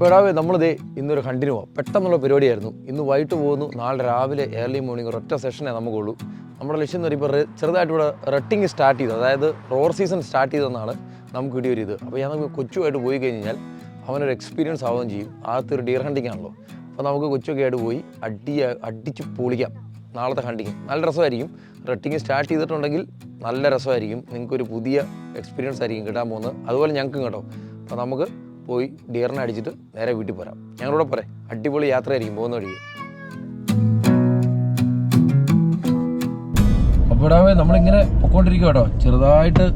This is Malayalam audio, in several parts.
അപ്പോൾ നമ്മളിതേ ഇന്നൊരു കണ്ടിന്യൂ പോവാം. പെട്ടെന്നുള്ള പരിപാടിയായിരുന്നു. ഇന്ന് വൈകിട്ട് പോകുന്നു, നാളെ രാവിലെ ഏർലി മോർണിംഗ് ഒരൊറ്റ സെഷനേ നമുക്കുള്ളൂ. നമ്മുടെ ലക്ഷ്യം എന്ന് പറയുമ്പോൾ ചെറുതായിട്ട് ഇവിടെ റട്ടിങ് സ്റ്റാർട്ട് ചെയ്തു, അതായത് റോർ സീസൺ സ്റ്റാർട്ട് ചെയ്തെന്നാണ് നമുക്ക് കിട്ടിയൊരു ഇത്. അപ്പോൾ നമുക്ക് കൊച്ചുമായിട്ട് പോയി കഴിഞ്ഞാൽ അവനൊരു എക്സ്പീരിയൻസ് ആവുകയും ചെയ്യും. ആദ്യത്തെ ഒരു ഡിയർ ഹണ്ടിങ് ആണല്ലോ. അപ്പോൾ നമുക്ക് കൊച്ചൊക്കെ ആയിട്ട് പോയി അടിച്ച് പൊളിക്കാം. നാളത്തെ ഹണ്ടിങ് നല്ല രസമായിരിക്കും. റട്ടിങ് സ്റ്റാർട്ട് ചെയ്തിട്ടുണ്ടെങ്കിൽ നല്ല രസമായിരിക്കും. നിങ്ങൾക്കൊരു പുതിയ എക്സ്പീരിയൻസ് ആയിരിക്കും കിട്ടാൻ പോകുന്നത്. അതുപോലെ ഞങ്ങൾക്കും കേട്ടോ. അപ്പോൾ നമുക്ക് പോയി ഡിയറിനെ അടിച്ചിട്ട് നേരെ വീട്ടിൽ പോരാം. ഞങ്ങളോട് പോരെ, അടിപൊളി യാത്രയായിരിക്കും പോകുന്ന വഴിക്ക്. അപ്പോൾ ഇവിടെ നമ്മളിങ്ങനെ പൊക്കോണ്ടിരിക്കുക കേട്ടോ. ചെറുതായിട്ട്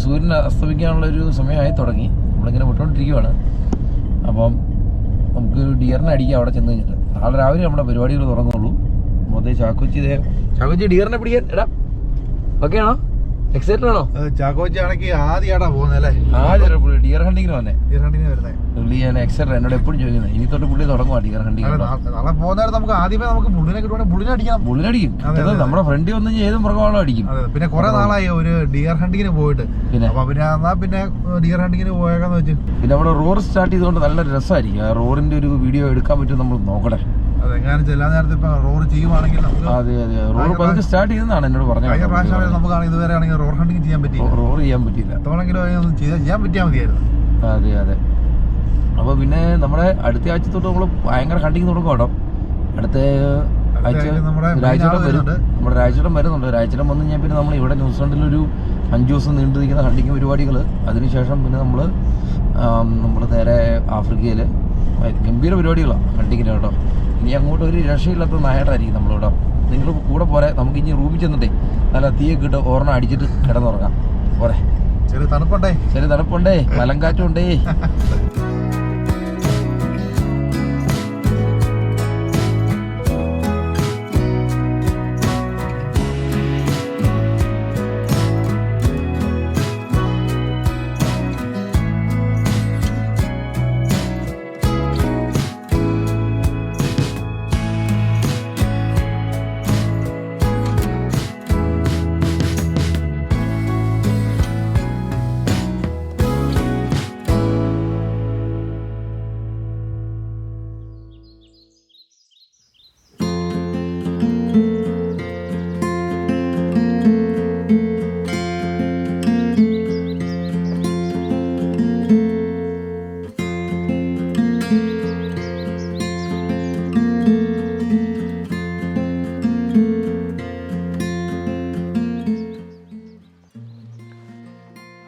സൂര്യൻ അസ്തമിക്കാനുള്ളൊരു സമയമായി തുടങ്ങി. നമ്മളിങ്ങനെ പൊട്ടോണ്ടിരിക്കുകയാണ്. അപ്പം നമുക്ക് ഡിയറിനെ അടിക്കാം അവിടെ ചെന്ന് കഴിഞ്ഞിട്ട്. നാളെ രാവിലെ നമ്മുടെ പരിപാടികൾ തുടങ്ങുള്ളൂ. മൊത്തം ചാക്കോച്ചി ഡിയറിനെ പിടിക്കാൻ എടാ ഓക്കെ ആണോ? എക്സൈറ്റഡ് ആണോ? ചാക്കോച്ചി ആണെങ്കിൽ ആദ്യമായിട്ടാ പോകുന്നല്ലേ? ആദ്യം ഡിയർ ഹണ്ടിങ്ങിന് വന്നേ. ഡിയർ ഹണ്ടിങ്ങിന് വരുന്നേ പുള്ളി ഞാൻ എക്സൈറ്റഡ്. എന്നോട് എപ്പോഴും ചോദിക്കുന്നത് ഇനി തൊട്ട് പുള്ളി തുടങ്ങുക ഡിയർ ഹണ്ടിങ്. നാളെ പോകുന്നേരം നമുക്ക് ആദ്യമേ നമുക്ക് ബുള്ളിനെ കിട്ടുവാണെങ്കിൽ ബുള്ളിനെ അടിക്കണം. ബുള്ളിനടിക്കും. നമ്മുടെ ഫ്രണ്ടിൽ വന്നു ഏതും പുറകോളം അടിക്കും. പിന്നെ കുറെ നാളായി ഒരു ഡിയർ ഹണ്ടിങ്ങിന് പോയിട്ട്. പിന്നെ ഡിയർ ഹണ്ടിങ്ങിന് പോയേക്കാന്ന് വെച്ചു. പിന്നെ നമ്മുടെ റോർ സ്റ്റാർട്ട് ചെയ്തുകൊണ്ട് നല്ല രസമായിരിക്കും. ആ റോറിന്റെ ഒരു വീഡിയോ എടുക്കാൻ പറ്റും. നമ്മൾ നോക്കട്ടെ അതെങ്ങനെ ചെല്ലാൻ നേരത്തെ ഇപ്പൊ റോർ ചെയ്യുവാണെങ്കിൽ അതെ റോർ പതുക്കെ സ്റ്റാർട്ട് ചെയ്തെന്നാണ് എന്നോട് പറഞ്ഞത്. കഴിഞ്ഞ പ്രാവശ്യം നമുക്ക് ഇതുവരെ ആണെങ്കിൽ റോർ ഹണ്ടിങ് ചെയ്യാൻ പറ്റില്ല. റോർ ചെയ്യാൻ പറ്റിയില്ല. എത്രയാണെങ്കിലും ചെയ്യാൻ പറ്റിയാൽ മതിയായിരുന്നു. അതെ അപ്പോൾ പിന്നെ നമ്മുടെ അടുത്ത ആഴ്ച തൊട്ട് നമ്മൾ ഭയങ്കര ഹണ്ടിങ് തുടങ്ങും കേട്ടോ. അടുത്ത ആഴ്ച രാഴ്ചയോടെ വരും. നമ്മുടെ രാഴ്ചയോടെ വരുന്നുണ്ട്. രാഴ്ചയോടെ വന്നു കഴിഞ്ഞാൽ പിന്നെ നമ്മൾ ഇവിടെ ന്യൂസിലൻഡിലൊരു 5 ദിവസം നീണ്ടു നിൽക്കുന്ന ഹണ്ടിങ് പരിപാടികൾ. അതിനുശേഷം പിന്നെ നമ്മൾ നേരെ ആഫ്രിക്കയിൽ ഗംഭീര പരിപാടികളാണ് ഹണ്ടിങ്ങിന് കേട്ടോ. ഇനി അങ്ങോട്ട് ഒരു രക്ഷയില്ലാത്ത നായട്ടായിരിക്കും നമ്മളിവിടെ. നിങ്ങൾ കൂടെ പോരെ. നമുക്ക് ഇനി റൂമിൽ ചെന്നിട്ടേ നല്ല തീയൊക്കെ ഇട്ട് ഓർണം അടിച്ചിട്ട് കിടന്നുറങ്ങാം. പോരെ. ചെറിയ തണുപ്പുണ്ടേ, മലങ്കാറ്റുണ്ടേ.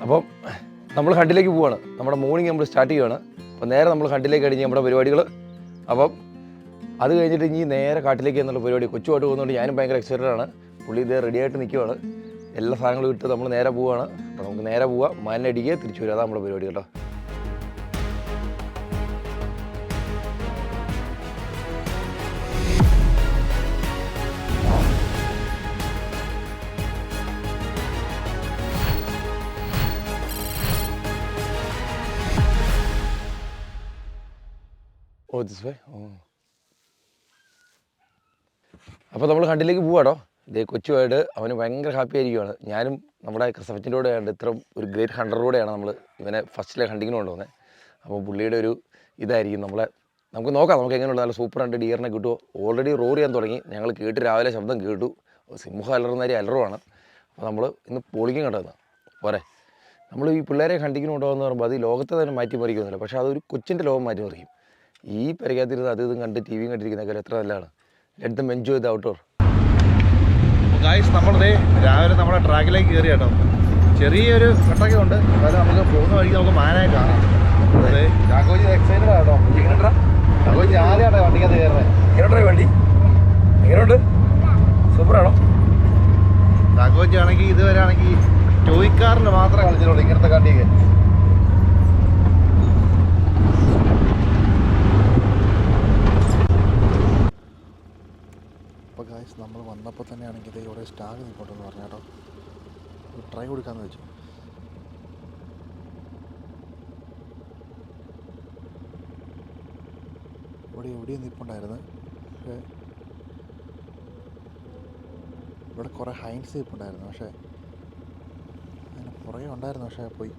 അപ്പം നമ്മൾ ഹണ്ടിലേക്ക് പോവുകയാണ്. നമ്മുടെ മോർണിംഗ് നമ്മൾ സ്റ്റാർട്ട് ചെയ്യുകയാണ്. അപ്പോൾ നേരെ നമ്മൾ ഹണ്ടിലേക്ക് കഴിഞ്ഞ് നമ്മുടെ പരിപാടികൾ. അപ്പം അത് കഴിഞ്ഞിട്ട് ഇനി നേരെ കാട്ടിലേക്ക് എന്നുള്ള പരിപാടി. കൊച്ചുമായിട്ട് പോകുന്നതുകൊണ്ട് ഞാനും ഭയങ്കര എക്സൈറ്റഡ് ആണ്. പുള്ളി ഇതേ റെഡി ആയിട്ട് നിൽക്കുവാണ്. എല്ലാ സാധനങ്ങളും ഇട്ട് നമ്മൾ നേരെ പോവുകയാണ്. അപ്പോൾ നമുക്ക് നേരെ പോവുക, മാലിനടിക്കുക, തിരിച്ചു വരിക. അതാണ് നമ്മുടെ പരിപാടി കേട്ടോ. അപ്പോൾ നമ്മൾ ഹണ്ടിലേക്ക് പോവാടോ. ഇതേ കൊച്ചുമായിട്ട് അവന് ഭയങ്കര ഹാപ്പി ആയിരിക്കുവാണ്. ഞാനും നമ്മുടെ ക്രിസഫറ്റിൻ്റെ കൂടെ ആയിട്ട് ഇത്ര ഒരു ഗ്രേറ്റ് ഹണ്ടറിലൂടെയാണ് നമ്മൾ ഇവനെ ഫസ്റ്റിലെ ഹണ്ടിങ്ങിന് കൊണ്ടുവന്നത്. അപ്പോൾ പുള്ളിയുടെ ഒരു ഇതായിരിക്കും നമുക്ക് നോക്കാം. നമുക്ക് എങ്ങനെയുണ്ട്. നല്ല സൂപ്പർ ആയിട്ട് ഡിയറിനെ കിട്ടുമോ. ഓൾറെഡി റോർ ചെയ്യാൻ തുടങ്ങി. ഞങ്ങൾ കേട്ട് രാവിലെ ശബ്ദം കേട്ടു. സിംഹം അലറുന്നേരി അലറുവാണ്. അപ്പോൾ നമ്മൾ ഇന്ന് പൊളിക്കും കേട്ടോ. പോരെ. നമ്മൾ ഈ പിള്ളേരെ ഹണ്ടിങ്ങിന് കൊണ്ടുപോകുന്ന പറയുമ്പോൾ അത് ഈ ലോകത്തെ തന്നെ മാറ്റി മറിക്കുന്നില്ല. പക്ഷേ അതൊരു കൊച്ചിൻ്റെ ലോകം മാറ്റി മറിക്കും. ഈ പരിക്കാത്തിരുന്ന് അത് ഇതും കണ്ട് ടിവിയും കണ്ടിരിക്കുന്നതൊക്കെ എത്ര നല്ലതാണ്. Let them enjoy the outdoor. Guys, നമ്മളിതേ രാവിലെ നമ്മുടെ ട്രാക്കിലേക്ക് കയറി കേട്ടോ. ചെറിയൊരു ഘട്ടമൊക്കെ ഉണ്ട്. അതായത് നമുക്ക് പോകുന്ന വഴിക്ക് നമുക്ക് മാനായി കാണാം. അതെ, ചാക്കോജി എക്സൈറ്റഡ് ആട്ടോ. ചാക്കോജി ആദ്യമായിട്ടോ വണ്ടിക്കകത്ത് കയറുന്നത്. എങ്ങനെയുണ്ട് വണ്ടി? എങ്ങനെയുണ്ട്? സൂപ്പറാണോ? ചാക്കോജി ആണെങ്കിൽ ഇതുവരെ ആണെങ്കിൽ ടോയ് കാറിൽ മാത്രമേ കളിച്ചിട്ടുള്ളൂ ഇങ്ങനത്തെ വണ്ടിക്ക്. അപ്പോൾ ഗായ്സ്, നമ്മൾ വന്നപ്പോൾ തന്നെ ആണെങ്കിൽ ഇത് ഇവിടെ സ്റ്റാഗ് നിൽക്കോട്ടെന്ന് പറഞ്ഞു കേട്ടോ. ട്രൈ കൊടുക്കാമെന്ന് വെച്ചു. എവിടെയും നിൽപ്പുണ്ടായിരുന്നു. പക്ഷേ ഇവിടെ കുറേ ഹൈൻസ് നിൽപ്പുണ്ടായിരുന്നു. പക്ഷേ അതിന് പുറകെ ഉണ്ടായിരുന്നു. പക്ഷേ പോയി.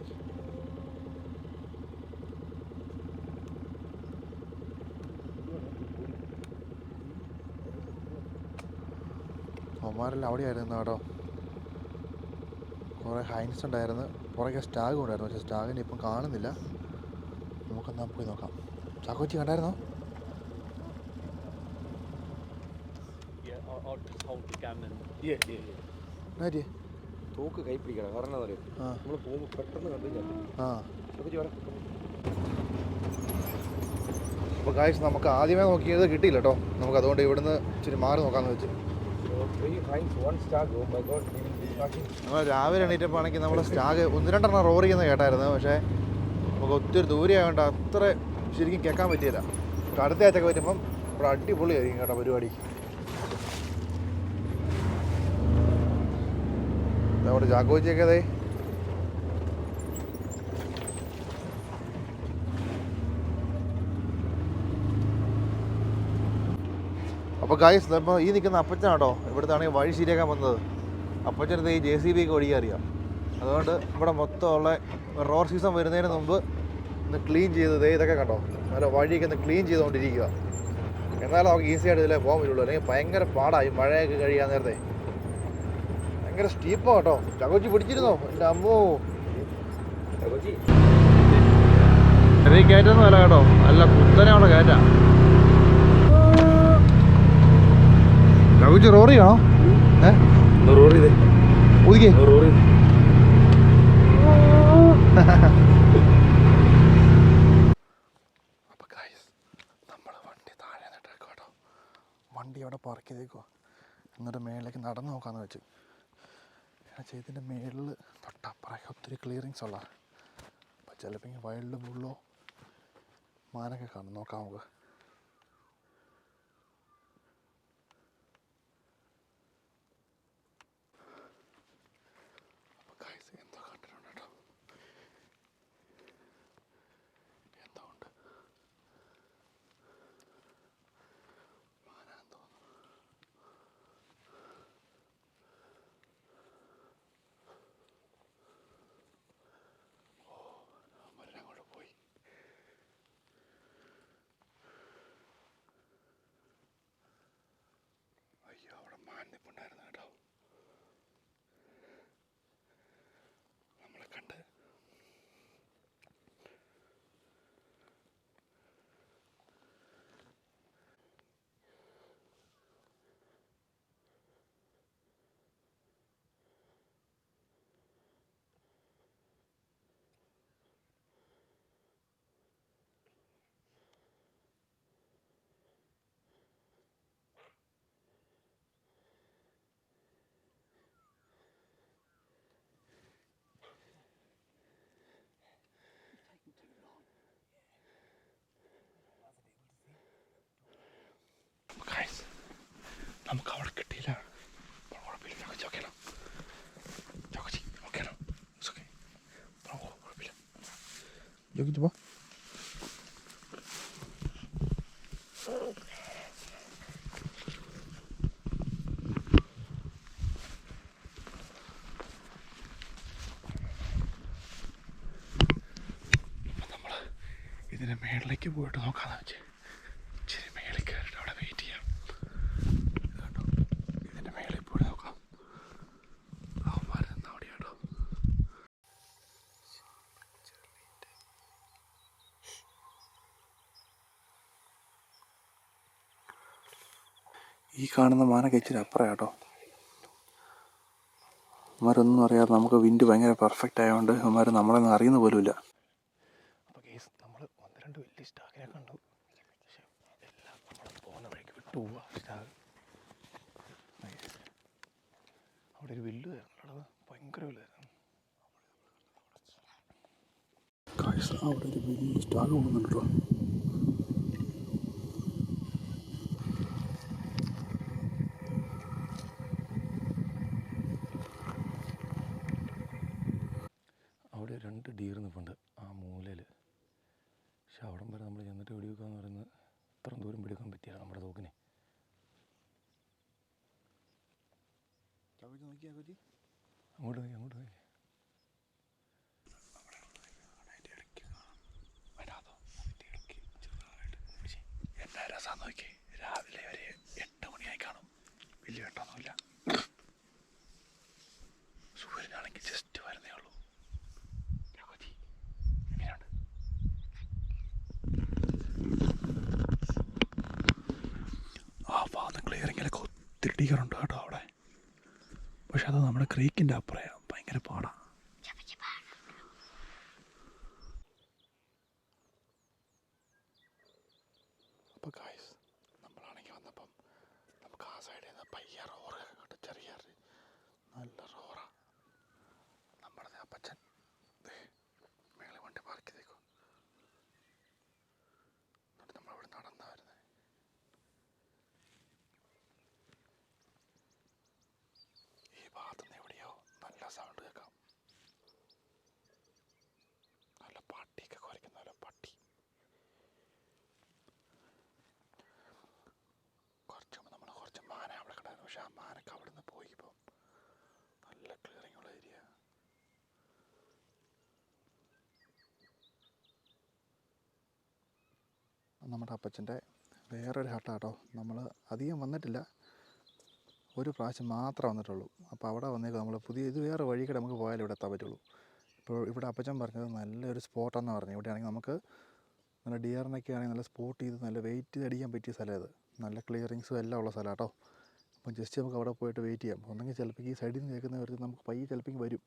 അവന്മാരെല്ലാം അവിടെയായിരുന്നു കേട്ടോ. കുറേ ഹൈൻസ് ഉണ്ടായിരുന്നു, പുറകെ സ്റ്റാഗും ഉണ്ടായിരുന്നു. പക്ഷേ സ്റ്റാഗിനെ ഇപ്പം കാണുന്നില്ല. നമുക്കെന്നാൽ പോയി നോക്കാം. ചാക്കോച്ചി കണ്ടായിരുന്നോ? തോക്ക് കൈ പിടിക്കണം. കാരണം എന്താ പറയുക, നമ്മൾ പോകുമ്പോൾ പെട്ടെന്ന് കണ്ടു കഴിഞ്ഞാൽ അപ്പോൾ ഗായ്സ് നമുക്ക് ആദ്യമേ നോക്കിയത് കിട്ടിയില്ല കേട്ടോ. നമുക്ക് അതുകൊണ്ട് ഇവിടുന്ന് ഇച്ചിരി മാറി നോക്കാമെന്ന് വെച്ച്. നമ്മൾ രാവിലെ എണീറ്റപ്പോൾ ആണെങ്കിൽ നമ്മൾ സ്റ്റാഗ് 1-2 റോർ ചെയ്യുന്ന കേട്ടായിരുന്നു. പക്ഷേ നമുക്ക് ഒത്തിരി ദൂരെ ആയതുകൊണ്ട് അത്ര ശരിക്കും കേൾക്കാൻ പറ്റിയില്ല. അടുത്ത ആഴ്ചയൊക്കെ വരുമ്പം ഇവിടെ അടിപൊളിയായിരിക്കും കേട്ടോ പരിപാടി. അവിടെ ജാക്കോച്ചിയൊക്കെ അതെ അപ്പോൾ ഗായ്സ് ഇപ്പോൾ ഈ നിൽക്കുന്ന അപ്പച്ചൻ കേട്ടോ ഇവിടുത്താണെങ്കിൽ വഴി ശരിയാക്കാൻ വന്നത്. അപ്പച്ചനത് ഈ JCB ഒക്കെ ഓടിക്കാൻ അറിയാം. അതുകൊണ്ട് ഇവിടെ മൊത്തമുള്ള റോർ സീസൺ വരുന്നതിന് മുമ്പ് ഒന്ന് ക്ലീൻ ചെയ്തത് ഇതൊക്കെ കണ്ടോ, നല്ല വഴിയൊക്കെ ഒന്ന് ക്ലീൻ ചെയ്തുകൊണ്ടിരിക്കുക. എന്നാലും നമുക്ക് ഈസി ആയിട്ട് ഇതിലേ പോകാൻ പറ്റുള്ളൂ. അല്ലെങ്കിൽ ഭയങ്കര പാടായി മഴയൊക്കെ കഴിയാൻ നേരത്തെ. ഭയങ്കര സ്റ്റീപ്പോ കേട്ടോ. ചകോച്ചി പിടിച്ചിരുന്നോ? എൻ്റെ അമ്മോ, ചെറിയ കയറ്റൊന്നും അല്ല കേട്ടോ, നല്ല കുത്തനെയുള്ള കയറ്റാ. ചകോച്ചി റോറിയാണോ? ഊതിക്കേ. അപ്പോൾ ഗൈസ് നമ്മൾ വണ്ടി താഴെ നിട്ടേക്കോ കേട്ടോ. വണ്ടി അവിടെ പാർക്ക് ചെയ്തേക്കോ. എന്നിട്ട് മേളിലേക്ക് നടന്നു നോക്കാമെന്ന് വെച്ച്. എന്നുവെച്ചാൽ ഇതിൻ്റെ മേളിൽ തൊട്ടപ്പുറമൊക്കെ ഒത്തിരി ക്ലിയറിങ്സ് ഉള്ള. അപ്പോൾ ചിലപ്പോൾ ഇങ്ങനെ വൈൽഡ് ബുള്ളോ മാനൊക്കെ കാണും. നോക്കാം നമുക്ക്. എന്തോ കണ്ടിട്ടുണ്ട് കേട്ടോ. എന്തോ ഉണ്ട്. മാനാന്ന് തോന്നുന്നു. അങ്ങോട്ട് പോയി. അയ്യോ, അവിടെ മാൻ നിൽപ്പുണ്ടായിരുന്നു കേട്ടോ. നമ്മളെ കണ്ട്. നമുക്ക് അവിടെ കിട്ടിയില്ല. കുഴപ്പമില്ല, ചാക്കോച്ചി ഓക്കെയാണോ? ചാക്കോച്ചി ഓക്കെയാണോ? ഓക്കെ, കുഴപ്പമില്ല. ജോക്കിച്ച് പോ. അപ്പം നമ്മൾ ഇതിൻ്റെ മേളിലേക്ക് പോയിട്ട് നോക്കാമെന്ന് വെച്ച്. ഇച്ചിരി മേളിൽ കയറിയിട്ട് അവിടെ വെയിറ്റ് ചെയ്യാം. ഇതിൻ്റെ മേളിൽ പോയി നോക്കാം. അവന്മാർ നിന്ന് അവിടെയാണോ? ഈ കാണുന്ന മാനൊക്കെ ഇച്ചിരി അപ്പുറം കേട്ടോ. അവന്മാരൊന്നും അറിയാതെ നമുക്ക് വിൻഡ് ഭയങ്കര പെർഫെക്റ്റ് ആയതുകൊണ്ട് അവന്മാർ നമ്മളൊന്നും അറിയുന്ന പോലുമില്ല. അപ്പോൾ കേസ് നമ്മൾ 1-2 വലിയ സ്റ്റാഗിനെ കണ്ടു. പക്ഷെ എല്ലാം നമ്മൾ പോകുന്ന വഴിക്ക് വിട്ടു പോവുക സ്റ്റാഗ്. അവിടെ ഒരു വില്ലുമായിരുന്നു, ഭയങ്കര വില്ലായിരുന്നു. അവിടെ ഒരു വലിയ സ്റ്റാഗ് പോകുന്നുണ്ടോ. അവിടെ 2 ഡീർ നിൽപ്പുണ്ട് ആ മൂലയിൽ. പക്ഷെ അവിടം വരെ നമ്മൾ ചെന്നിട്ട് വെടിവെക്കാന്ന് പറയുന്നത് ഇത്രയും ദൂരം വെടിവെക്കാൻ പറ്റില്ല നമ്മുടെ തോക്കിനെ. അങ്ങോട്ട് നോക്കി, അങ്ങോട്ട് നോക്കി. എന്നാ രസാന്ന് നോക്കി. രാവിലെ ഒരു 8 മണിയായി കാണും. വലിയ വെട്ടമൊന്നുമില്ല. സൂര്യനാണെങ്കിൽ ജസ്റ്റ് വരുന്നേ ഉള്ളൂ. എങ്ങനെയുണ്ട്? ആ ഭാഗത്ത് ക്ലിയറിങ്ങിലൊക്കെ ഒത്തിരി ടീക്കറുണ്ട് കേട്ടോ അവിടെ. പക്ഷെ അത് നമ്മുടെ ക്രീക്കിൻ്റെ അപ്പുറയാണ്, ഭയങ്കര പാടാണ്. അപ്പോൾ ഗായ്സ്, നമ്മളാണെങ്കിൽ വന്നപ്പം നമുക്ക് ആ സൈഡിൽ നിന്ന് പയ്യ റോറൊക്കെ കേട്ടോ, ചെറിയ നല്ല റോറ. നമ്മുടെ അപ്പച്ചൻ മേളിൽ വണ്ടി പാർക്ക് ചെയ്തേക്കും. എന്നിട്ട് നമ്മളിവിടെ നടന്നാ വരുന്നത്. ഈ ഭാഗത്തുനിന്ന് എവിടെയോ നല്ല സൗണ്ട് കേൾക്കാം. നല്ല പട്ടിയൊക്കെ കുരയ്ക്കുന്ന നല്ല പട്ടി. കുറച്ച് മാന അവിടെ കിടന്നു. പക്ഷെ ആ മാനൊക്കെ അവിടെ നിന്ന് പോയി. ഇപ്പം നല്ല ക്ലിയറിംഗ് ഉള്ള ഏരിയ. നമ്മുടെ അപ്പച്ചൻ്റെ വേറൊരു ഹട്ടാട്ടോ. നമ്മൾ അധികം വന്നിട്ടില്ല, ഒരു പ്രാവശ്യം മാത്രമേ വന്നിട്ടുള്ളൂ. അപ്പോൾ അവിടെ വന്നേക്കും നമ്മൾ പുതിയ ഇത് വേറെ വഴിക്കടെ നമുക്ക് പോയാലും ഇവിടെ എത്താൻ പറ്റുള്ളൂ. ഇപ്പോൾ ഇവിടെ അപ്പച്ചൻ പറഞ്ഞത് നല്ലൊരു സ്പോട്ടാണെന്ന് പറഞ്ഞു. ഇവിടെയാണെങ്കിൽ നമുക്ക് നല്ല ഡിയറിനൊക്കെ ആണെങ്കിൽ നല്ല സ്പോട്ട് ചെയ്ത് നല്ല വെയിറ്റ് അടിക്കാൻ പറ്റിയ സ്ഥലം ഇത്. നല്ല ക്ലിയറിങ്സും എല്ലാം ഉള്ള സ്ഥലം കേട്ടോ. അപ്പം ജസ്റ്റ് നമുക്ക് അവിടെ പോയിട്ട് വെയിറ്റ് ചെയ്യാം. ഒന്നെങ്കിൽ ചിലപ്പോൾ ഈ സൈഡിൽ നിന്ന് കേൾക്കുന്നവർ നമുക്ക് പയ്യെ ചിലപ്പോൾ വരും.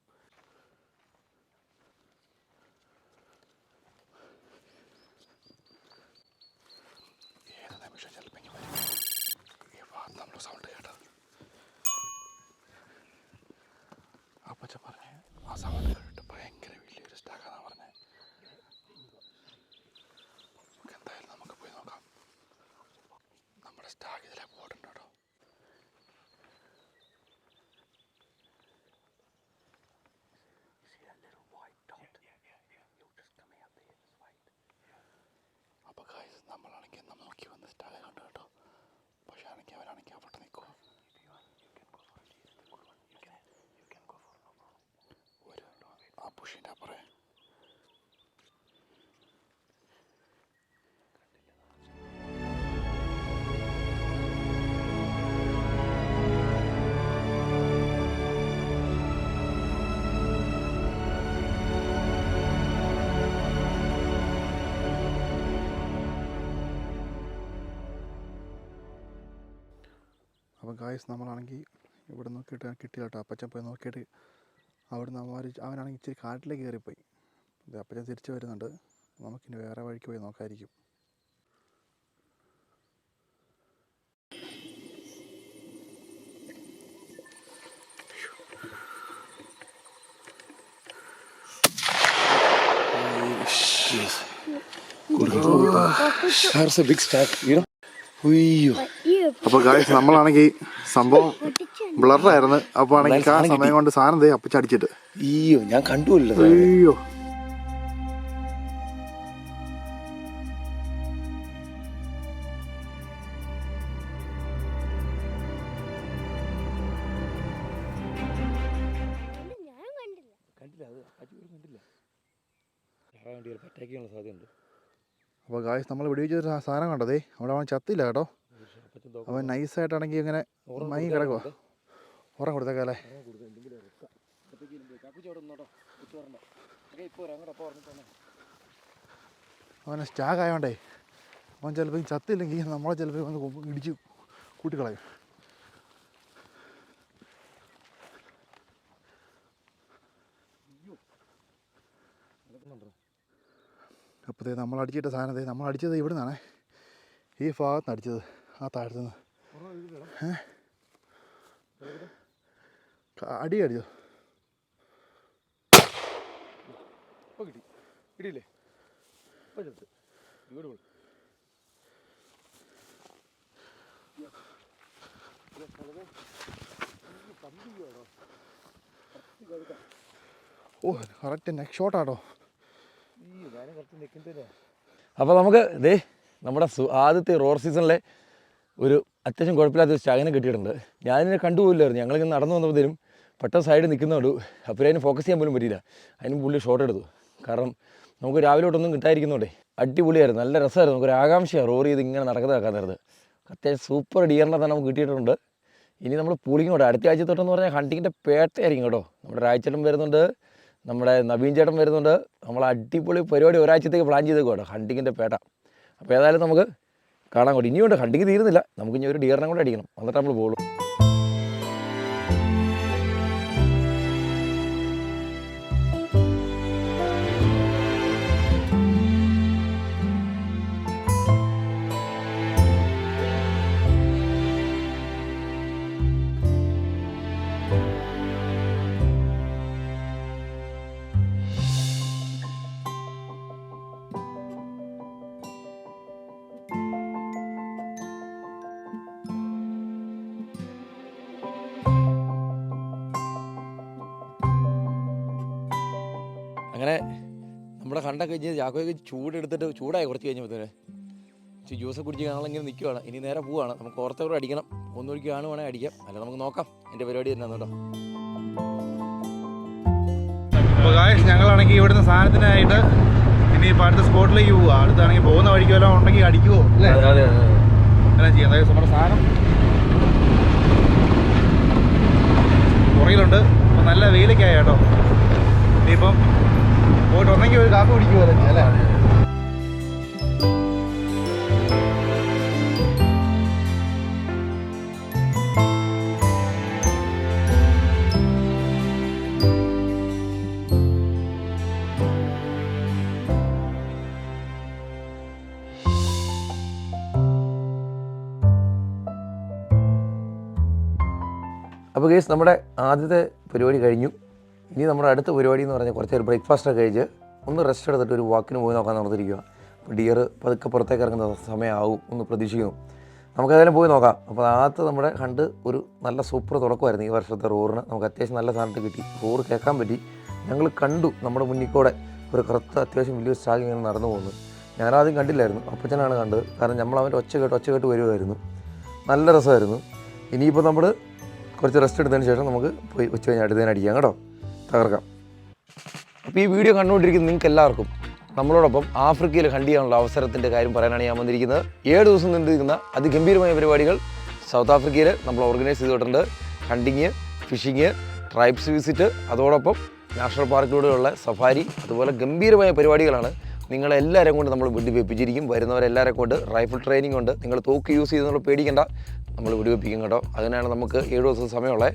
ഏത് നിമിഷം ചിലപ്പോൾ വരും. ഈ ഭാഗത്ത് നമ്മൾ സൗണ്ട് കേട്ടോ. അപ്പച്ചൻ പറഞ്ഞ് ആ സൗണ്ട് കേട്ടിട്ട് ഭയങ്കര വലിയൊരു സ്റ്റാക്കാന്നാണ് പറഞ്ഞത്. നമുക്ക് എന്തായാലും നമുക്ക് പോയി നോക്കാം. നമ്മുടെ സ്റ്റാക്ക് ഇതിലെ പോയിട്ടുണ്ട് കേട്ടോ. അപ്പോൾ ഗായ്സ്, നമ്മളാണെങ്കിൽ നമ്മൾ നോക്കി വന്ന് സ്റ്റാക്ക് കണ്ടു കേട്ടോ. പക്ഷേ ആണെങ്കിൽ അവരാണെങ്കിൽ അവിടെ നിൽക്കുക. ഒരു ആ പുഷിൻ്റെ അപ്പുറേ അപ്പോൾ ഗായ്സ്, നമ്മളാണെങ്കിൽ ഇവിടെ നോക്കിയിട്ട് കിട്ടിയ കേട്ടോ. അപ്പച്ചൻ പോയി നോക്കിയിട്ട് അവിടെ നിന്ന് അവനാണെങ്കിൽ ഇച്ചിരി കാട്ടിലേക്ക് കയറിപ്പോയി. ഇത് അപ്പച്ചൻ തിരിച്ച് വരുന്നുണ്ട്. നമുക്കിനി വേറെ വഴിക്ക് പോയി നോക്കാമായിരിക്കും. അപ്പോൾ ഗായ്സ്, നമ്മളാണെങ്കിൽ സംഭവം ബ്ലറായിരുന്നു. അപ്പോൾ ആണെങ്കിൽ ആ സമയം കൊണ്ട് സാധനം അപ്പച്ചടിച്ചിട്ട് അയ്യോ, ഞാൻ കണ്ടുപോയില്ല. അയ്യോ, സാധ്യതയുണ്ട്. അപ്പോൾ ഗായ്സ്, നമ്മൾ വെടിവെച്ചൊരു സാധനം കണ്ടതേ അവിടെ അവൻ ചത്തില്ല കേട്ടോ. അവൻ നൈസായിട്ടാണെങ്കിൽ ഇങ്ങനെ മൈ കിടക്കുക. ഉറം കൊടുത്തേക്കല്ലേ. അവനെ സ്റ്റാഗ് ആയോണ്ടേ അവൻ ചിലപ്പോൾ ചത്തില്ലെങ്കിൽ നമ്മളെ ചിലപ്പോൾ വന്ന് ഇടിച്ച് കൂട്ടിക്കളയും. അപ്പോൾ നമ്മൾ അടിച്ചിട്ട സാധനം നമ്മൾ അടിച്ചത് ഇവിടെ നിന്നാണേ. ഈ ഭാഗത്തുനിന്ന് അടിച്ചത്, ആ താഴത്തുനിന്ന്. അടി അടിച്ചോ? കിട്ടി കിട്ടിയില്ലേ? ഓ, കറക്റ്റ് നെക്ക് ഷോട്ടാട്ടോ. അപ്പോൾ നമുക്ക് ഇതേ നമ്മുടെ ആദ്യത്തെ റോർ സീസണിലെ ഒരു അത്യാവശ്യം കുഴപ്പമില്ലാത്ത ഒരു സ്റ്റാഗിനെ കിട്ടിയിട്ടുണ്ട്. ഞാനിതിനെ കണ്ടുപോയില്ലായിരുന്നു. ഞങ്ങളിങ്ങനെ നടന്നു വന്നപ്പോഴത്തേനും പെട്ടെന്ന് സൈഡിൽ നിൽക്കുന്നുള്ളൂ. അപ്പോൾ അതിന് ഫോക്കസ് ചെയ്യാൻ പോലും പറ്റിയില്ല. അതിന് പുള്ളി ഷോട്ട് എടുത്തു. കാരണം നമുക്ക് രാവിലെ തൊട്ടൊന്നും കിട്ടാതിരിക്കുന്നതുകൊണ്ടേ അടിപൊളിയായിരുന്നു, നല്ല രസമായിരുന്നു. നമുക്കൊരു ആകാംക്ഷയാണ് റോർ ചെയ്ത് ഇങ്ങനെ നടക്കുന്നത് കേൾക്കാൻ നേരത്ത്. അത്യാവശ്യം സൂപ്പർ ഡിയറിനെ തന്നെ നമുക്ക് കിട്ടിയിട്ടുണ്ട്. ഇനി നമ്മൾ പൂളിങ്ങോട്ട് അടുത്ത ആഴ്ച തൊട്ടെന്ന് പറഞ്ഞാൽ ഹണ്ടിങ്ങിൻ്റെ പേട്ടയായിരിക്കും കേട്ടോ. നമ്മുടെ രാജചേട്ടൻ വരുന്നുണ്ട്, നമ്മുടെ നവീൻ ചേട്ടൻ വരുന്നുണ്ട്. നമ്മൾ അടിപൊളി പരിപാടി ഒരാഴ്ചത്തേക്ക് പ്ലാൻ ചെയ്തേക്കും കേട്ടോ, ഹണ്ടിങ്ങിൻ്റെ പേട്ട. അപ്പോൾ ഏതായാലും നമുക്ക് കാണാൻ കൂടി ഇനിയുണ്ട്. ഹണ്ടിങ് തീരുന്നില്ല, നമുക്ക് ഇനി ഒരു ഡിയറിനെ കൂടെ അടിക്കണം, എന്നിട്ട് നമ്മൾ പോകുള്ളൂ. അങ്ങനെ നമ്മുടെ കണ്ടൊക്കെ കഴിഞ്ഞ് ചാക്കോയൊക്കെ ചൂടെടുത്തിട്ട് ചൂടായി കുറച്ച് കഴിഞ്ഞപ്പോഴത്തേന് ജ്യൂസ് കുടിച്ച് കാണാനിങ്ങനെ നിൽക്കുവാണ്. ഇനി നേരെ പോവുകയാണ്. നമുക്ക് ഓർത്തവരും അടിക്കണം, ഒന്നൊഴിക്ക് കാണുവാണെങ്കിൽ അടിക്കാം, അല്ല നമുക്ക് നോക്കാം. എൻ്റെ പരിപാടി തന്നെയാണ് കേട്ടോ. അപ്പോൾ ഗായ്സ് ഞങ്ങളാണെങ്കിൽ ഇവിടുന്ന് സാധനത്തിനായിട്ട് ഇനി ഇപ്പോൾ അടുത്ത സ്പോട്ടിലേക്ക് പോവുക. അടുത്താണെങ്കിൽ പോകുന്ന വഴിക്ക് വല്ലതും ഉണ്ടെങ്കിൽ അടിക്കുമോ അല്ലേ? അങ്ങനെ ചെയ്യാം. അതായത് നമ്മുടെ സാധനം പുറകിലുണ്ട്. അപ്പോൾ നല്ല വെയിലൊക്കെ ആയി കേട്ടോ. ഇനിയിപ്പം പോയിട്ട് ഒന്നെങ്കിൽ ഒരു കാപ്പി കുടിക്കുമോ തന്നെ അല്ലേ? അപ്പോൾ ഗേസ് നമ്മുടെ ആദ്യത്തെ പരിപാടി കഴിഞ്ഞു. ഇനി നമ്മുടെ അടുത്ത പരിപാടി എന്ന് പറഞ്ഞാൽ കുറച്ച് ബ്രേക്ക്ഫാസ്റ്റൊക്കെ കഴിച്ച് ഒന്ന് റെസ്റ്റ് എടുത്തിട്ട് ഒരു വാക്കിന് പോയി നോക്കാൻ നടത്തിരിക്കുക. അപ്പോൾ ഡിയർ പതുക്കെ പുറത്തേക്ക് ഇറങ്ങുന്ന സമയമാവും എന്ന് പ്രതീക്ഷിക്കുന്നു. നമുക്കതിലും പോയി നോക്കാം. അപ്പോൾ ആദ്യത്തെ നമ്മുടെ ഹണ്ട് ഒരു നല്ല സൂപ്പർ തുടക്കമായിരുന്നു ഈ വർഷത്തെ റോറിന്. നമുക്ക് അത്യാവശ്യം നല്ല സാധനത്ത് കിട്ടി, റോറ് കേൾക്കാൻ പറ്റി. ഞങ്ങൾ കണ്ടു നമ്മുടെ മുന്നിൽ കൂടെ ഒരു കറുത്ത അത്യാവശ്യം വലിയൊരു സ്റ്റാഗ് ഇങ്ങനെ നടന്നു പോകുന്നു. ഞാനാദ്യം കണ്ടില്ലായിരുന്നു, അപ്പച്ചനാണ് കണ്ടത്. കാരണം നമ്മൾ അവൻ്റെ ഒച്ച കേട്ട് വരുമായിരുന്നു. നല്ല രസമായിരുന്നു. ഇനിയിപ്പോൾ നമ്മൾ കുറച്ച് റെസ്റ്റ് എടുത്തതിന് ശേഷം നമുക്ക് പോയി ഉച്ച കഴിഞ്ഞ് അടുത്തതിന് അടിക്കാം കേട്ടോ, തകർക്കാം. അപ്പോൾ ഈ വീഡിയോ കണ്ടുകൊണ്ടിരിക്കുന്ന നിങ്ങൾക്ക് എല്ലാവർക്കും നമ്മളോടൊപ്പം ആഫ്രിക്കയിൽ ഹണ്ട് ചെയ്യാനുള്ള അവസരത്തിൻ്റെ കാര്യം പറയാനാണ് ഞാൻ വന്നിരിക്കുന്നത്. 7 ദിവസം നീണ്ടിരിക്കുന്ന അതിഗംഭീരമായ പരിപാടികൾ സൗത്ത് ആഫ്രിക്കയിൽ നമ്മൾ ഓർഗനൈസ് ചെയ്തിട്ടുണ്ട്. ഹണ്ടിങ്, ഫിഷിങ്, ട്രൈബ്സ് വിസിറ്റ്, അതോടൊപ്പം നാഷണൽ പാർക്കിലൂടെയുള്ള സഫാരി, അതുപോലെ ഗംഭീരമായ പരിപാടികളാണ്. നിങ്ങളെല്ലാവരെയും കൊണ്ട് നമ്മൾ വെടിവെപ്പിച്ചിരിക്കും. വരുന്നവരെല്ലാവരെ കൊണ്ട് റൈഫിൾ ട്രെയിനിങ് ഉണ്ട്. നിങ്ങൾ തോക്ക് യൂസ് ചെയ്തെന്നുള്ള പേടിക്കേണ്ട, നമ്മൾ വെടിവെപ്പിക്കും കേട്ടോ. അതിനാണ് നമുക്ക് 7 ദിവസം സമയമുള്ളത്.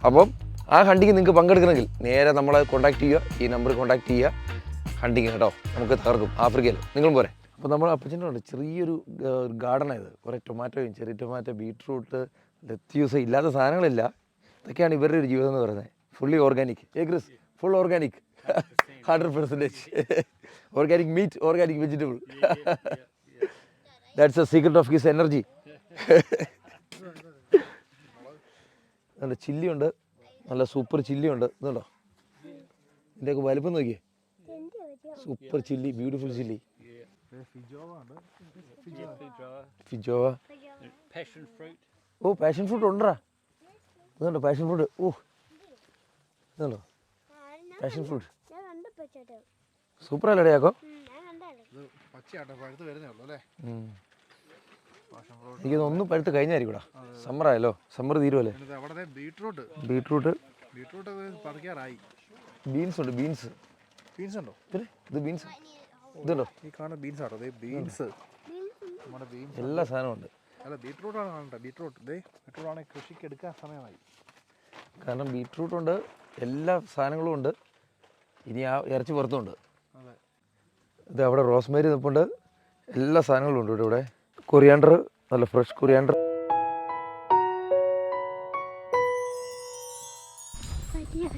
അപ്പം ആ ഹണ്ടിങ് നിങ്ങൾക്ക് പങ്കെടുക്കണമെങ്കിൽ നേരെ നമ്മളെ കോൺടാക്ട് ചെയ്യുക, ഈ നമ്പറിൽ കോൺടാക്ട് ചെയ്യുക. ഹണ്ടിങ് കേട്ടോ, നമുക്ക് തകർക്കും ആഫ്രിക്കയിൽ. നിങ്ങളും പോരെ. അപ്പോൾ നമ്മൾ അപ്പച്ചൻ്റെ ഉണ്ട് ചെറിയൊരു ഗാർഡനായത്. കുറേ ടൊമാറ്റോയും ചെറിയ ടൊമാറ്റോ, ബീട്രൂട്ട്, ലെറ്റ്യൂസ്, ഇല്ലാത്ത സാധനങ്ങളില്ല. ഇതൊക്കെയാണ് ഇവരുടെ ഒരു ജീവിതം എന്ന് പറയുന്നത്. Fully organic. Eggs full organic, 100% organic meat, organic vegetable. That's the secret of his energy. നല്ല ചില്ലി ഉണ്ട്, നല്ല സൂപ്പർ ചില്ലി ഉണ്ട്. ഇതുണ്ടോ, ഇതിൻ്റെയൊക്കെ വലുപ്പം നോക്കിയേ. Super chilli, beautiful chilli. Feijoa. ഓ പാഷൻ ഫ്രൂട്ട് ഉണ്ടോ? ഇതുണ്ടോ പാഷൻ ഫ്രൂട്ട്? ഓ ഇതുണ്ടോ പാഷൻ ഫ്രൂട്ട്? സൂപ്പർ അല്ലേ യാക്കോ? എനിക്കൊന്ന് ഒന്നും പഴുത്ത് കഴിഞ്ഞായിരിക്കൂടാ. സമ്മറായല്ലോ, സമ്മർ തീരുമല്ലേ. ബീട്രൂട്ട്, ബീൻസ് ഉണ്ട്. ബീൻസ് ഉണ്ടോ? ഇത് ബീൻസ്, ഇതുണ്ടോ? ഈ കാണുന്ന ബീൻസ് ആണോ? ബീൻസ്, നമ്മുടെ ബീൻസ്, എല്ലാ സാധനവും ഉണ്ട്. അല്ല ബീട്രൂട്ടാണ് കാണണ്ട. ബീട്രൂട്ടാണെങ്കിൽ കൃഷിക്ക് എടുക്കാൻ സമയമായി. കാരണം ബീട്രൂട്ട് ഉണ്ട്, എല്ലാ സാധനങ്ങളും ഉണ്ട്. ഇനി ആ ഇറച്ചി പുറത്തുണ്ട്. ഇത് അവിടെ റോസ്മേരി നിൽപ്പുണ്ട്, എല്ലാ സാധനങ്ങളും ഉണ്ട് ഇവിടെ. കൊറിയാണ്ടർ, നല്ല ഫ്രഷ് കൊറിയാണ്ടർ.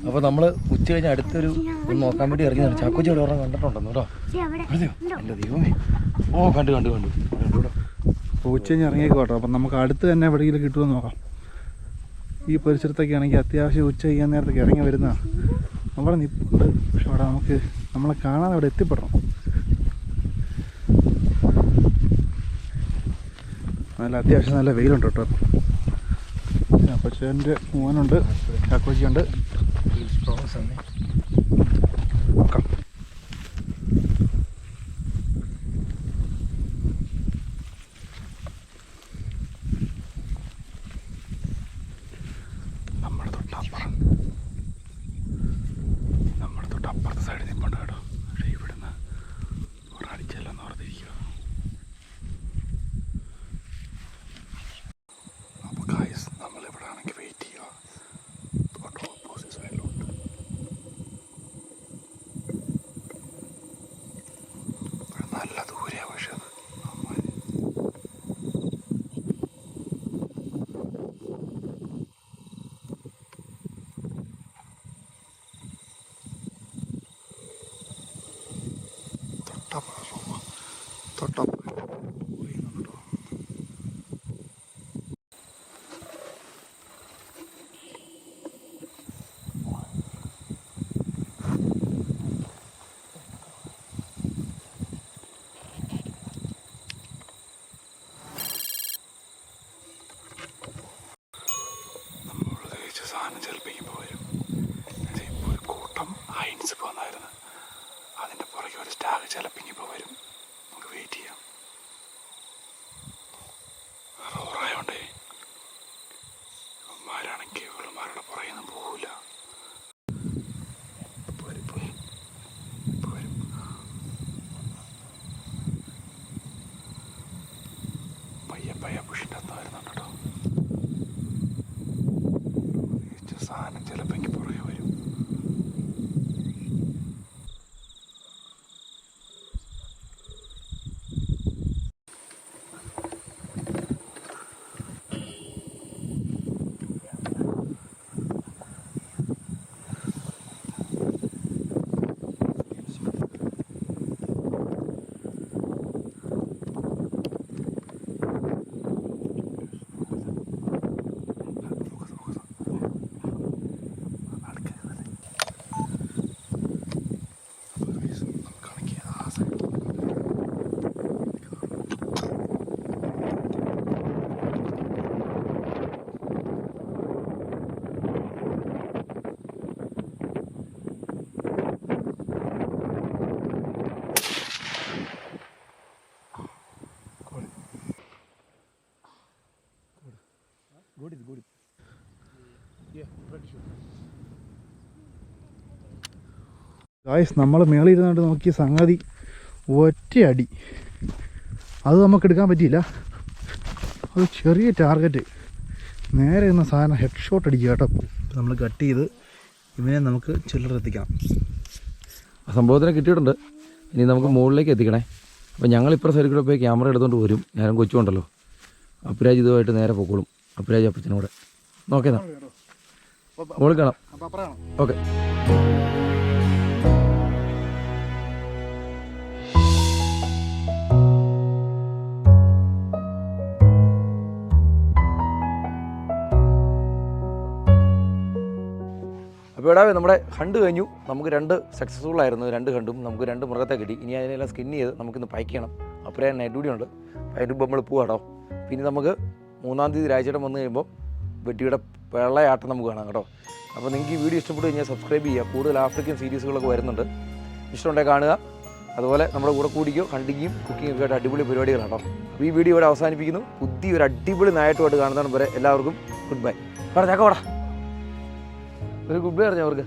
അപ്പോൾ നമ്മൾ ഉച്ച കഴിഞ്ഞ് അടുത്തൊരു നോക്കാൻ വേണ്ടി ഇറങ്ങിയതാണ്. ചാക്കോച്ചി അവിടെ ഒരെണ്ണം കണ്ടിട്ടുണ്ടെന്ന് കേട്ടോ. എൻ്റെ ദൈവമേ, ഓ കണ്ടു. അപ്പോൾ ഉച്ച കഴിഞ്ഞ് ഇറങ്ങിയേക്കും കേട്ടോ. അപ്പം നമുക്ക് അടുത്ത് തന്നെ എവിടെയെങ്കിലും കിട്ടുമെന്ന് നോക്കാം. ഈ പരിസരത്തൊക്കെ ആണെങ്കിൽ അത്യാവശ്യം ഉച്ച ചെയ്യാൻ നേരത്തൊക്കെ ഇറങ്ങി വരുന്നതാണ്. അവിടെ നിൽപ്പുണ്ട്, പക്ഷെ അവിടെ നമ്മളെ കാണാൻ അവിടെ എത്തിപ്പെടണം. നല്ല അത്യാവശ്യം നല്ല വെയിലുണ്ട് കേട്ടോ. അപ്പച്ചൻ്റെ മോനുണ്ട്, ചാക്കോച്ചിയുണ്ട്. നോക്കാം. നല്ല ദൂരെയാണ് പക്ഷെ അത് തൊട്ടപ്പ സാധനം ചിലപ്പോൾ ഇപ്പോൾ വരും. ഇപ്പോൾ ഒരു കൂട്ടം ഹൈൻസ് പോന്നായിരുന്നു, അതിൻ്റെ പുറകെ ഒരു സ്റ്റാഗ് ചിലപ്പോൾ ഇപ്പോൾ വരും. നമുക്ക് വെയിറ്റ് ചെയ്യാം. റോറായോണ്ടേ ഇവന്മാരാണെങ്കിൽ ഇവളുമാരുടെ പുറകെ ഒന്നും പോകില്ല. ഇപ്പോൾ വരും, ഇപ്പോൾ വരും. പയ്യ പുഷിൻ്റെ അന്ന് വരുന്നുണ്ട് കേട്ടോ. സാധനം ചിലപ്പോൾ എനിക്ക് പുറകെ വരും. ഗായ്സ്, നമ്മൾ മേളിൽ ഇരുന്നിട്ട് നോക്കിയ സംഗതി ഒറ്റയടി, അത് നമുക്ക് എടുക്കാൻ പറ്റിയില്ല. അത് ചെറിയ ടാർഗറ്റ് നേരെ എന്ന സാധനം ഹെഡ് ഷോട്ട് അടിക്കുക കേട്ടോ. നമ്മൾ കട്ട് ചെയ്ത് ഇവനെ നമുക്ക് ചില്ലറെത്തിക്കാം. സംഭവത്തിന് കിട്ടിയിട്ടുണ്ട്. ഇനി നമുക്ക് മുകളിലേക്ക് എത്തിക്കണേ. അപ്പോൾ ഞങ്ങളിപ്പോൾ സൈഡിൽ കൂടെ പോയി ക്യാമറ എടുത്തുകൊണ്ട് വരും. ഞാനും കൊച്ചുണ്ടല്ലോ, അപ്പുരാജ് ഇതുമായിട്ട് നേരെ പൊക്കോളും. അപ്പുരാജ് അപ്പച്ചനോടെ നോക്കേന്നാ മുകളിൽ കാണാം. ഓക്കെ. അപ്പോൾ ഇവിടെ നമ്മുടെ ഹണ്ട് കഴിഞ്ഞു. നമുക്ക് 2 സക്സസ്ഫുൾ ആയിരുന്നു. 2 ഹണ്ടും നമുക്ക് 2 മൃഗത്തെ കിട്ടി. ഇനി അതിനെല്ലാം സ്കിൻ ചെയ്ത് നമുക്കിന്ന് പൈക്കണം. അപ്പുറേ നൈറ്റ് ഡ്യൂട്ടി ഉണ്ട്. അതിന് മുമ്പ് നമ്മൾ പോകാട്ടോ. പിന്നെ നമുക്ക് 3-ാം തീയതി രാജ്യമായിട്ട് വന്നു കഴിയുമ്പോൾ വെട്ടിയുടെ വെള്ളയാട്ടം നമുക്ക് കാണാം കേട്ടോ. അപ്പോൾ നിങ്ങൾക്ക് ഈ വീഡിയോ ഇഷ്ടപ്പെട്ട് കഴിഞ്ഞാൽ സബ്സ്ക്രൈബ് ചെയ്യുക. കൂടുതൽ ആഫ്രിക്കൻ സീരീസുകളൊക്കെ വരുന്നുണ്ട്. ഇഷ്ടമുണ്ടെങ്കിൽ കാണുക. അതുപോലെ നമ്മുടെ കൂടെ കൂടിക്കോ. ഹണ്ടിങ്ങും കുക്കിങ്ങും ഒക്കെ ആയിട്ട് അടിപൊളി പരിപാടികളാണ് കേട്ടോ. അപ്പോൾ ഈ വീഡിയോ ഇവിടെ അവസാനിപ്പിക്കുന്നു. പുതിയൊരു അടിപൊളി നായിട്ടുമായിട്ട് കാണുന്നതാണ് വരെ എല്ലാവർക്കും ഗുഡ് ബൈ. ചക്ക ഒരു ഗുഡ് ബൈ പറഞ്ഞോ അവർക്ക്.